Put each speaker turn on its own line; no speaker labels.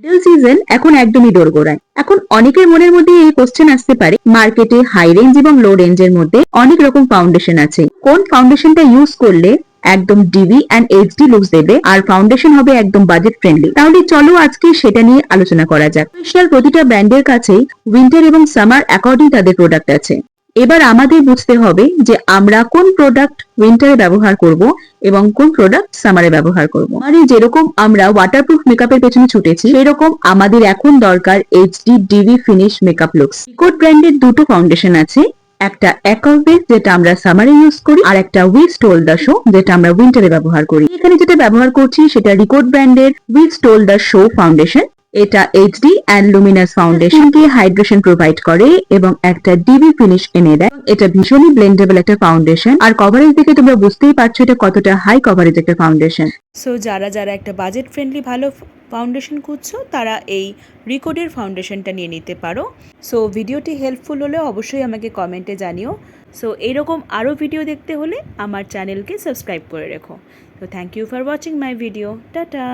Middle season এখন একদমই দোরগোড়ায়। এখন অনেকের মনের মধ্যে এই কোশ্চেন আসতে পারে, মার্কেটে হাই রেঞ্জ এবং লো রেঞ্জের মধ্যে অনেক রকম ফাউন্ডেশন আছে, কোন ফাউন্ডেশনটা ইউজ করলে একদম ডিভি অ্যান্ড এইচডি লুকস দেবে আর ফাউন্ডেশন হবে একদম বাজেট ফ্রেন্ডলি। তাহলে চলো আজকে সেটা নিয়ে আলোচনা করা যাক। স্পেশাল প্রতিটা ব্র্যান্ডের কাছেই উইন্টার এবং সামার অ্যাকর্ডিং তাদের প্রোডাক্ট আছে। এবার আমাদের বুঝতে হবে যে আমরা কোন প্রোডাক্ট উইন্টারে ব্যবহার করব এবং কোন প্রোডাক্ট সামারে ব্যবহার করব। মানে যেরকম আমরা ওয়াটারপ্রুফ মেকআপের পেছনে ছুটেছি, সেরকম আমাদের এখন দরকার HD dewy finish makeup looks. Recode ব্র্যান্ডের দুটো ফাউন্ডেশন আছে, একটা অ্যাকর্বেট যেটা আমরা সামারে ইউজ করি, আর একটা উই স্টোল দ্য শো যেটা আমরা উইন্টারে ব্যবহার করি। এখানে যেটা ব্যবহার করছি সেটা রিকোড ব্র্যান্ডের we stole the show foundation. এটা এইচডি অ্যান্ড লুমিনাস ফাউন্ডেশনকে হাইড্রেশন প্রোভাইড করে এবং একটা ডিবি ফিনিশ এনে দেয়। এটা ভীষণই ব্লেন্ডেবল একটা ফাউন্ডেশন, আর কভারেজ দেখে তোমরা বুঝতেই পারছো এটা কতটা হাই কভারেজ একটা ফাউন্ডেশন।
সো যারা যারা একটা বাজেট ফ্রেন্ডলি ভালো ফাউন্ডেশন খুঁজছো তারা এই রিকোডের ফাউন্ডেশনটা নিয়ে নিতে পারো। সো ভিডিওটি হেল্পফুল হলে অবশ্যই আমাকে কমেন্টে জানিও। সো এইরকম আরও ভিডিও দেখতে হলে আমার চ্যানেলকে সাবস্ক্রাইব করে রেখো। তো thank you for watching my video. Tata.